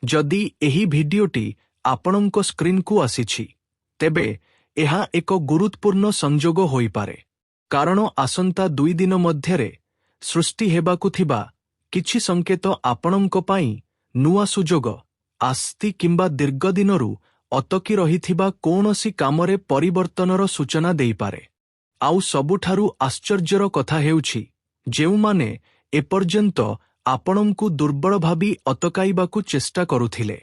जदि एही भिडियोटी आपणंको स्क्रीन को आसीछि तेबे एहा एक गुरुत्वपूर्ण संजोग होई पारे कारण आसंता 2 दिन मध्यरे सृष्टि हेबाकु थिबा किछि संकेत आपणंको पाई नुआ सुजोग आस्ति किंबा दीर्घ दिनरू अतकी रहिथिबा कोनोसी कामरे परिवर्तनर सूचना देई पारे। आउ सबुठारू आश्चर्यर कथा हेउछि जेउमाने एपर्यंत आपणंकु दुर्बल भाबी अतकाइबाकु चेष्टा करुथिले,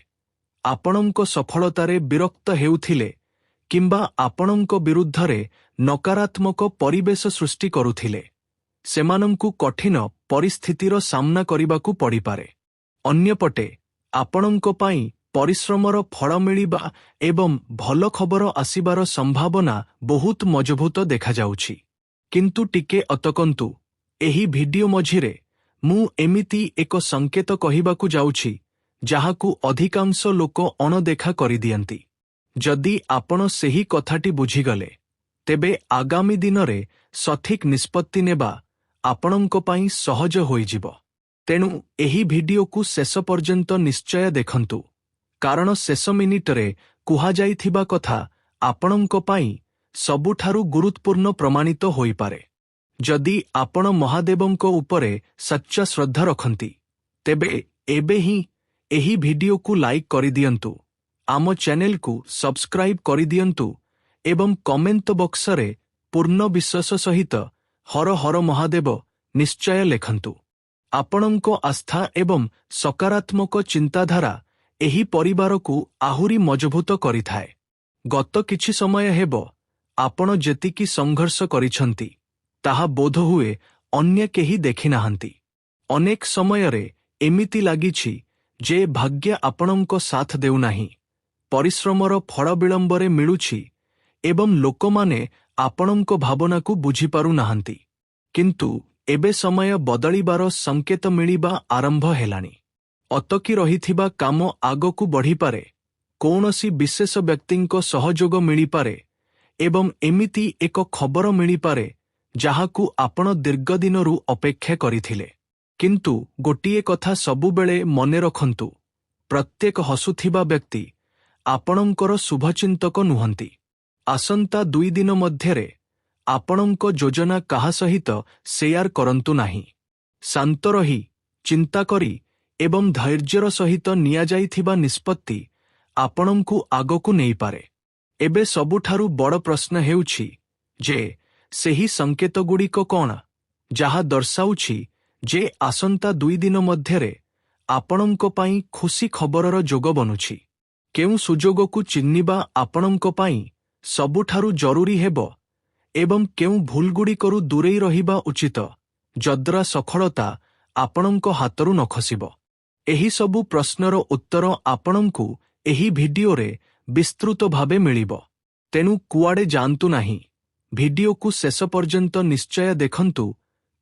आपणंको सफलतारे विरक्त हेउथिले किंबा आपणंको विरुद्धरे नकारात्मक परिवेश सृष्टि करुथिले, सेमानंकु कठिन परिस्थितिर सामना करिबाकु पड़िपारे। अन्यपटे आपणंको पाई परिश्रमर फल मिलिबा एवं भल खबर आसिबार संभावना बहुत मजबूत देखा जाउछि। किंतु टिके अतकंतु, एही भिडियो मझिरे मु एमिति एक संकेत कहिबाकु जाउछि जाहाकु अधिकांश लोक अणदेखा करिदियंती। जदि आपण सेही कथाटी बुझिगले तेबे आगामी दिनरे सठिक निष्पत्ति नेबा आपणंको पाई सहज होइजिब। तेणु एही भिडियोकु शेष पर्यंत निश्चय देखंतु कारण शेष मिनिटरे कुहा जाइथिबा कथा आपणंको पाई सबुठारू गुरुत्वपूर्ण प्रमाणित होई पारे। जदि आपण महादेवंको उपरे सच्चा श्रद्धा रखंती तेबे एबे ही एही भिडियोकु लाइक करि दियंतु, आम चैनल को सब्सक्राइब करि दियंतु एवं कमेंट बॉक्स रे पूर्ण विश्वास सहित हर हर महादेव निश्चय लेखंतु। आपणंको आस्था एवं सकारात्मक चिंताधारा एही परिवार को आहुरी मजबूत करिथाए। गत किछि समय हेबो आपण जेतिकी संघर्ष करिछंती ताहा बोध हुए अन्य केही देखि नाहंती। अनेक समयरे एमिति लागिछि जे भाग्य आपणंको साथ देउ नाही, परिश्रमर फल विलंबरे मिलुछि एवं लोकमाने आपणंको भावना को बुझी पारु नाहंती। किंतु एबे समय बदलिबार संकेत मिलिबा आरंभ हेलानी। अतकी रहिथिबा काम आगकु बढ़ी पारे, कौनसी विशेष व्यक्तिंको सहयोग मिली पारे एवं एमिति एक खबर मिली पारे जाहाकु आपण दीर्घ दिनरू अपेक्षा करिथिले। किंतु गोटिए कथा सबुबेले मने रखंतु, प्रत्येक हसुथिबा व्यक्ति आपणंकर शुभचिंतक नुहंती। आसंता 2 दिन मध्यरे आपणंको योजना काहा सहित शेयर करंतु नाही। शांत रही चिंता करी एवं धैर्यर सहित निया जाइथिबा निष्पत्ति आपणंकु आगकु नेई पारे। एबे सबुठारू बड़ प्रश्न हेउछि जे सेही संकेत गुड़िक कौन जहा दर्शाउछि जे आसंता 2 दिन मध्यरे आपणंको पाई खुशी खबरर जोग बनुछि। केउ सुजोगकु चिन्निबा आपणंको पाई सबुठारू जरूरी हेबो एवं केउ भूलगुड़िकरू दूरेई रहिबा उचित जद्रा सफलता आपणंको हातरू न खसिबो। एही सबु प्रश्नर उत्तर आपणंकु एही भिडियोरे विस्तृत भावे मिलिबो। तेणु कुआडे जानतु नाही, भिडियोकु शेष पर्यंत निश्चय देखंतु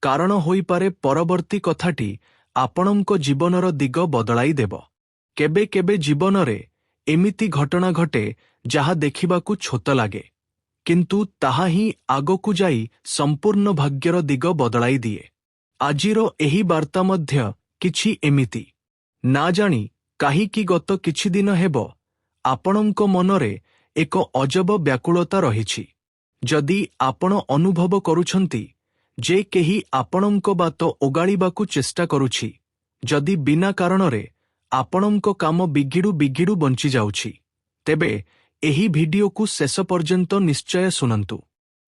कारण होई पारे परवर्ती कथाटी आपणंको जीवनर दिग बदलाई देबो। केबे केबे जीवनरे एमिति घटना घटे जहा देखिबाकु छोट लागे किंतु ताहा ही आगकु जाई संपूर्ण भाग्यर दिग बदलाई दिए। आजिरो एही वार्ता मध्य किछि एमिति ना जानी काहीकि गत किछि दिन हेबो आपणंको मनरे एक अजब व्याकुलता रहिछि। जदि आपण अनुभव करुछंती जे केही आपणंको बात ओगाळिबाकु चेष्टा करुछि, जदि बिना कारणरे आपणंको काम बिगिडु बिगिडु बंची जाउछि तेबे एही भिडियोकु शेष पर्यंत निश्चय सुनंतु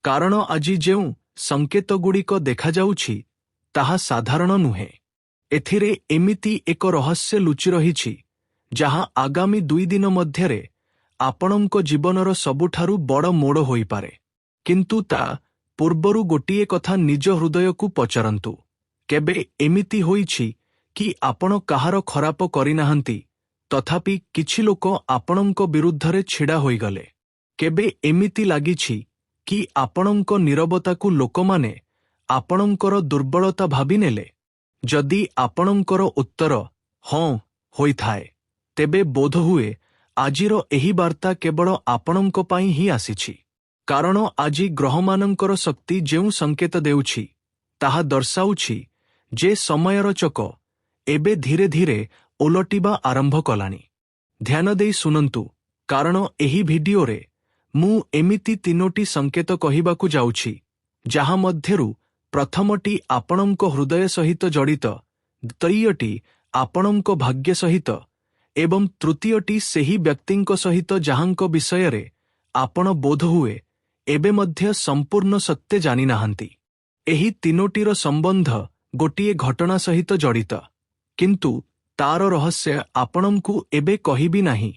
कारण आजि जेउ संकेत गुड़िक देखा जाउछि ताहा साधारण नुहे। एथिरे एमिति एक रहस्य लुचि रहिछि जहा आगामी 2 दिन मध्यरे आपणंको जीवनर सबुठारू बड़ मोड़ होई पारे। किंतु ता पूर्वरु गोटिए कथा निज हृदयकु पचारंतु, केबे एमिति होइछि कि आपण काहार खराप करिनाहंती तथापि किछि लोक आपणंको विरुद्धरे छिड़ा होइगले? केबे एमिति लागिछि कि आपणंको नीरवताकु लोकमाने आपणंकर दुर्बलता भाबी नेले? जदि आपणंकर उत्तर हाँ होइथाए तेबे बोध हुए आजिरो एही वार्ता केवल आपणंको पाई ही आसीछि। कारण आजि ग्रहमानंकर शक्ति जेउ संकेत देउछि ताहा दर्शाउछि जे समयर चक एबे धीरे धीरे ଓଲଟିବା ଆରମ୍ଭ କଲାଣି। ଧ୍ୟାନ ଦେଇ ଶୁଣନ୍ତୁ, କାରଣ ଏହି ଭିଡିଓରେ ମୁଁ ଏମିତି 3ଟି ସଂକେତ କହିବାକୁ ଯାଉଛି, ଯାହା ମଧ୍ୟରୁ ପ୍ରଥମଟି ଆପଣଙ୍କ ହୃଦୟ ସହିତ ଜଡ଼ିତ, ଦ୍ୱିତୀୟଟି ଆପଣଙ୍କ ଭାଗ୍ୟ ସହିତ ଏବଂ ତୃତୀୟଟି ସେହି ବ୍ୟକ୍ତିଙ୍କ ସହିତ ଯାହାଙ୍କ ବିଷୟରେ ଆପଣ ବୋଧହୁଏ ଏବେ ମଧ୍ୟ ସମ୍ପୂର୍ଣ୍ଣ ସତ୍ୟ ଜାଣିନାହାନ୍ତି। ଏହି 3ଟିର ସମ୍ବନ୍ଧ ଗୋଟିଏ ଘଟଣା ସହିତ ଜଡ଼ିତ, କିନ୍ତୁ ତାର ରହସ୍ୟ ଆପଣଙ୍କୁ ଏବେ କହିବି ନାହିଁ।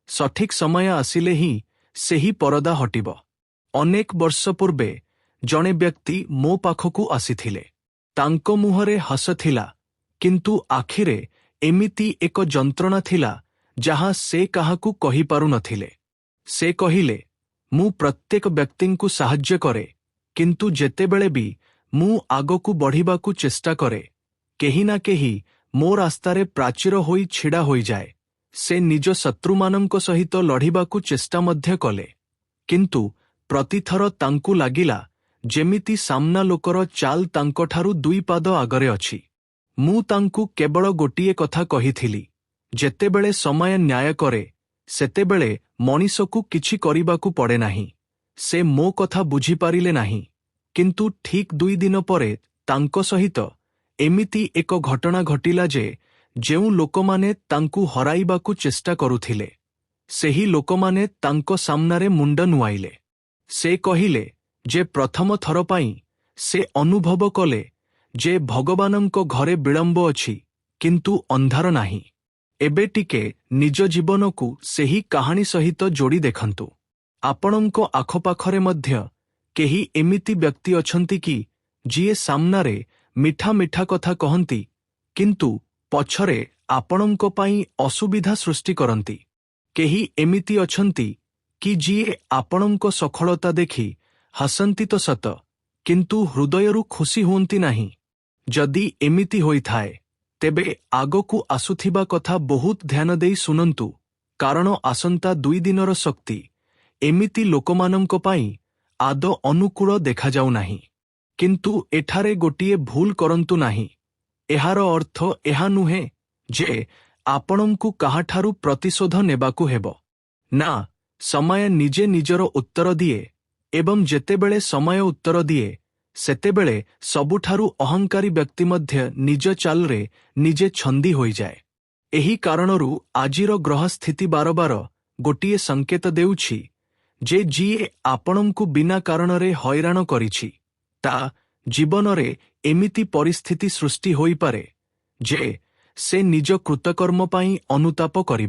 ସଠିକ୍ ସମୟ ଆସିଲେ ହିଁ ସେହି ପରଦା ହଟିବ। ଅନେକ ବର୍ଷ ପୂର୍ବେ ଜଣେ ବ୍ୟକ୍ତି ମୋ ପାଖକୁ ଆସିଥିଲେ। ତାଙ୍କ ମୁହଁରେ ହସ ଥିଲା, କିନ୍ତୁ ଆଖିରେ ଏମିତି ଏକ ଯନ୍ତ୍ରଣା ଥିଲା ଯାହା ସେ କାହାକୁ କହିପାରୁନଥିଲେ। ସେ କହିଲେ, ମୁଁ ପ୍ରତ୍ୟେକ ବ୍ୟକ୍ତିଙ୍କୁ ସାହାଯ୍ୟ କରେ, କିନ୍ତୁ ଯେତେବେଳେ ବି ମୁଁ ଆଗକୁ ବଢ଼ିବାକୁ ଚେଷ୍ଟା କରେ, କେହି ନା କେହି ମୋ ରାସ୍ତାରେ ପ୍ରାଚୀର ହୋଇ ଛିଡ଼ା ହୋଇଯାଏ। ସେ ନିଜ ଶତ୍ରୁମାନଙ୍କ ସହିତ ଲଢ଼ିବାକୁ ଚେଷ୍ଟା ମଧ୍ୟ କଲେ, କିନ୍ତୁ ପ୍ରତିଥର ତାଙ୍କୁ ଲାଗିଲା ଯେମିତି ସାମ୍ନା ଲୋକର ଚାଲ ତାଙ୍କଠାରୁ 2 ପାଦ ଆଗରେ ଅଛି। ମୁଁ ତାଙ୍କୁ କେବଳ ଗୋଟିଏ କଥା କହିଥିଲି, ଯେତେବେଳେ ସମୟ ନ୍ୟାୟ କରେ, ସେତେବେଳେ ମଣିଷକୁ କିଛି କରିବାକୁ ପଡ଼େ ନାହିଁ। ସେ ମୋ କଥା ବୁଝିପାରିଲେ ନାହିଁ, କିନ୍ତୁ ଠିକ୍ 2 ଦିନ ପରେ ତାଙ୍କ ସହିତ ଏମିତି ଏକ ଘଟଣା ଘଟିଲା ଯେ ଯେଉଁ ଲୋକମାନେ ତାଙ୍କୁ ହରାଇବାକୁ ଚେଷ୍ଟା କରୁଥିଲେ, ସେହି ଲୋକମାନେ ତାଙ୍କ ସାମ୍ନାରେ ମୁଣ୍ଡ ନୁଆଇଲେ। ସେ କହିଲେ ଯେ ପ୍ରଥମ ଥର ପାଇଁ ସେ ଅନୁଭବ କଲେ ଯେ ଭଗବାନଙ୍କ ଘରେ ବିଳମ୍ବ ଅଛି, କିନ୍ତୁ ଅନ୍ଧାର ନାହିଁ। ଏବେ ଟିକେ ନିଜ ଜୀବନକୁ ସେହି କାହାଣୀ ସହିତ ଯୋଡ଼ି ଦେଖନ୍ତୁ। ଆପଣଙ୍କ ଆଖପାଖରେ ମଧ୍ୟ କେହି ଏମିତି ବ୍ୟକ୍ତି ଅଛନ୍ତି କି ଯିଏ ସାମ୍ନାରେ ମିଠା ମିଠା କଥା କହନ୍ତି, କିନ୍ତୁ ପଛରେ ଆପଣଙ୍କ ପାଇଁ ଅସୁବିଧା ସୃଷ୍ଟି କରନ୍ତି? କେହି ଏମିତି ଅଛନ୍ତି କି ଯିଏ ଆପଣଙ୍କ ସଫଳତା ଦେଖି ହସନ୍ତି ତ ସତ, କିନ୍ତୁ ହୃଦୟରୁ ଖୁସି ହୁଅନ୍ତି ନାହିଁ? ଯଦି ଏମିତି ହୋଇଥାଏ, ତେବେ ଆଗକୁ ଆସୁଥିବା କଥା ବହୁତ ଧ୍ୟାନ ଦେଇ ଶୁଣନ୍ତୁ, କାରଣ ଆସନ୍ତା 2 ଦିନର ଶକ୍ତି ଏମିତି ଲୋକମାନଙ୍କ ପାଇଁ ଆଦୌ ଅନୁକୂଳ ଦେଖାଯାଉନାହିଁ। କିନ୍ତୁ ଏଠାରେ ଗୋଟିଏ ଭୁଲ କରନ୍ତୁ ନାହିଁ। ଏହାର ଅର୍ଥ ଏହା ନୁହେଁ ଯେ ଆପଣଙ୍କୁ କାହାଠାରୁ ପ୍ରତିଶୋଧ ନେବାକୁ ହେବ। ନା, ସମୟ ନିଜେ ନିଜର ଉତ୍ତର ଦିଏ, ଏବଂ ଯେତେବେଳେ ସମୟ ଉତ୍ତର ଦିଏ, ସେତେବେଳେ ସବୁଠାରୁ ଅହଙ୍କାରୀ ବ୍ୟକ୍ତି ମଧ୍ୟ ନିଜ ଚାଲରେ ନିଜେ ଛନ୍ଦି ହୋଇଯାଏ। ଏହି କାରଣରୁ ଆଜିର ଗ୍ରହ ସ୍ଥିତି ବାରବାର ଗୋଟିଏ ସଂକେତ ଦେଉଛି ଯେ ଯିଏ ଆପଣଙ୍କୁ ବିନା କାରଣରେ ହଇରାଣ କରିଛି, ତା ଜୀବନରେ ଏମିତି ପରିସ୍ଥିତି ସୃଷ୍ଟି ହୋଇପାରେ ଯେ ସେ ନିଜ କୃତକର୍ମ ପାଇଁ ଅନୁତାପ କରିବ।